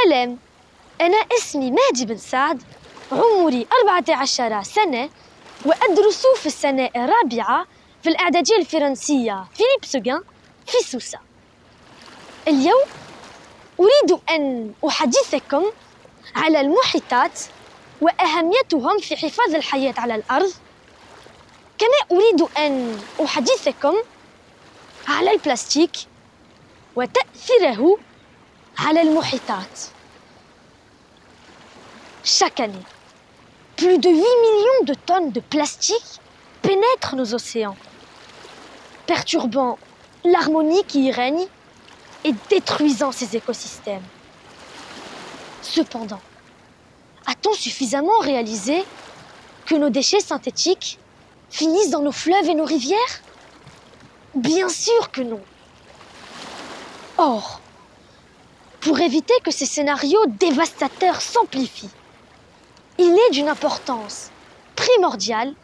سلام، أنا اسمي مهدي بن سعد، عمري 14 سنة، وأدرس في السنة الرابعة في الإعدادية الفرنسية فيليب سوغان في سوسة. اليوم أريد أن أحدثكم على المحيطات وأهميتهم في حفاظ الحياة على الأرض، كما أريد أن أحدثكم على البلاستيك وتأثيره على المحيطات. Chaque année, plus de 8 millions de tonnes de plastique pénètrent nos océans, perturbant l'harmonie qui y règne et détruisant ces écosystèmes. Cependant, a-t-on suffisamment réalisé que nos déchets synthétiques finissent dans nos fleuves et nos rivières? Bien sûr que non. Or, pour éviter que ces scénarios dévastateurs s'amplifient, il est d'une importance primordiale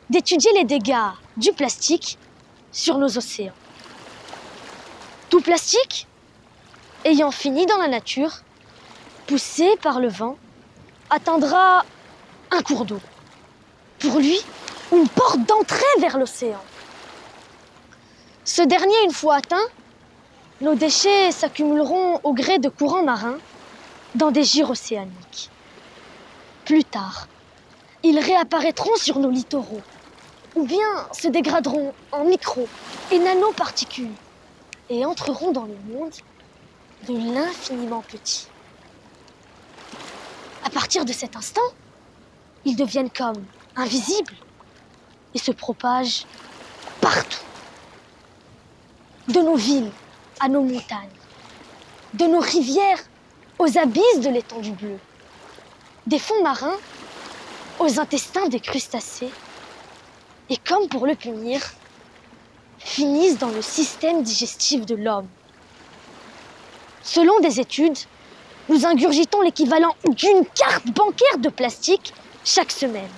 d'étudier les dégâts du plastique sur nos océans. Tout plastique ayant fini dans la nature, poussé par le vent, atteindra un cours d'eau. Pour lui, une porte d'entrée vers l'océan. Ce dernier, une fois atteint, nos déchets s'accumuleront au gré de courants marins dans des gyres océaniques. Plus tard, ils réapparaîtront sur nos littoraux ou bien se dégraderont en micro- et nanoparticules et entreront dans le monde de l'infiniment petit. À partir de cet instant, ils deviennent comme invisibles et se propagent partout. De nos villes à nos montagnes, de nos rivières aux abysses de l'étendue bleue, des fonds marins aux intestins des crustacés, et comme pour le punir, finissent dans le système digestif de l'homme. Selon des études, nous ingurgitons l'équivalent d'une carte bancaire de plastique chaque semaine.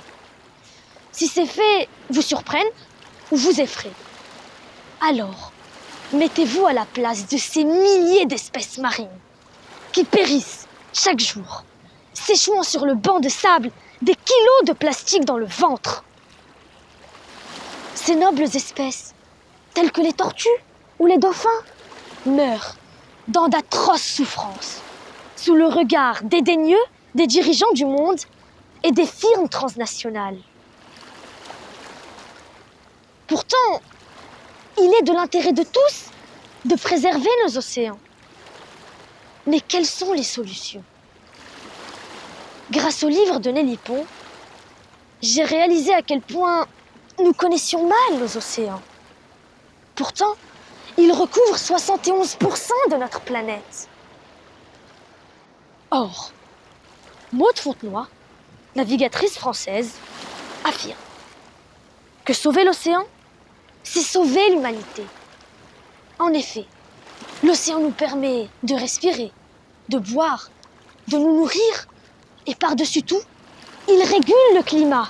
Si ces faits vous surprennent ou vous effraient, alors mettez-vous à la place de ces milliers d'espèces marines qui périssent chaque jour, s'échouant sur le banc de sable, des kilos de plastique dans le ventre. Ces nobles espèces, telles que les tortues ou les dauphins, meurent dans d'atroces souffrances, sous le regard dédaigneux des dirigeants du monde et des firmes transnationales. Pourtant, il est de l'intérêt de tous de préserver nos océans. Mais quelles sont les solutions? Grâce au livre de Nelly Pons, j'ai réalisé à quel point nous connaissions mal nos océans. Pourtant, ils recouvrent 71% de notre planète. Or, Maude Fontenoy, navigatrice française, affirme que sauver l'océan, c'est sauver l'humanité. En effet, l'océan nous permet de respirer, de boire, de nous nourrir, et par-dessus tout, il régule le climat.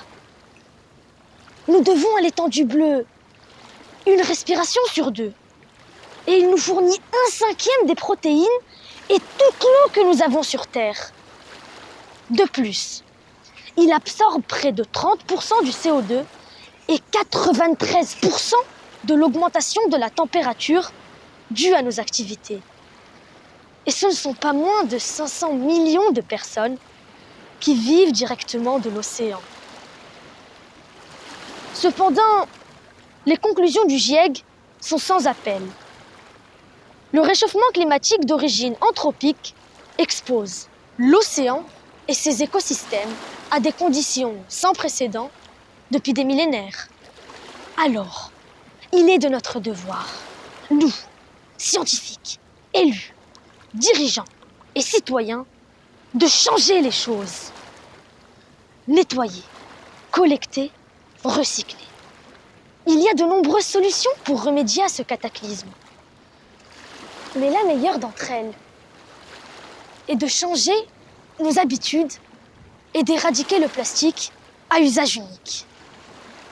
Nous devons à l'étendue bleue une respiration sur 2, et il nous fournit 1/5 des protéines et toute l'eau que nous avons sur Terre. De plus, il absorbe près de 30% du CO2 et 93% de l'augmentation de la température due à nos activités. Et ce ne sont pas moins de 500 millions de personnes qui vivent directement de l'océan. Cependant, les conclusions du GIEC sont sans appel. Le réchauffement climatique d'origine anthropique expose l'océan et ses écosystèmes à des conditions sans précédent depuis des millénaires. Alors, il est de notre devoir, nous, scientifiques, élus, dirigeants et citoyens, de changer les choses. Nettoyer, collecter, recycler. Il y a de nombreuses solutions pour remédier à ce cataclysme. Mais la meilleure d'entre elles est de changer nos habitudes et d'éradiquer le plastique à usage unique.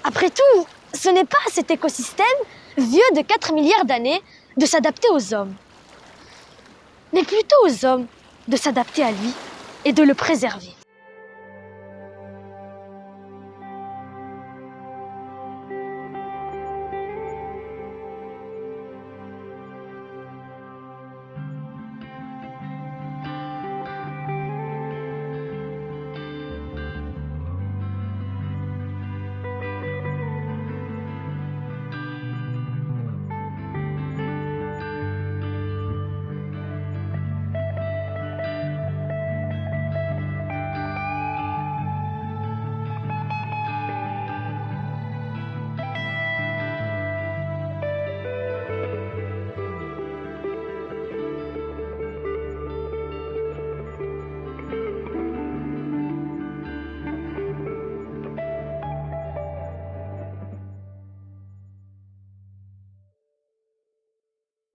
Après tout, ce n'est pas à cet écosystème, vieux de 4 milliards d'années, de s'adapter aux hommes, mais plutôt aux hommes de s'adapter à lui et de le préserver.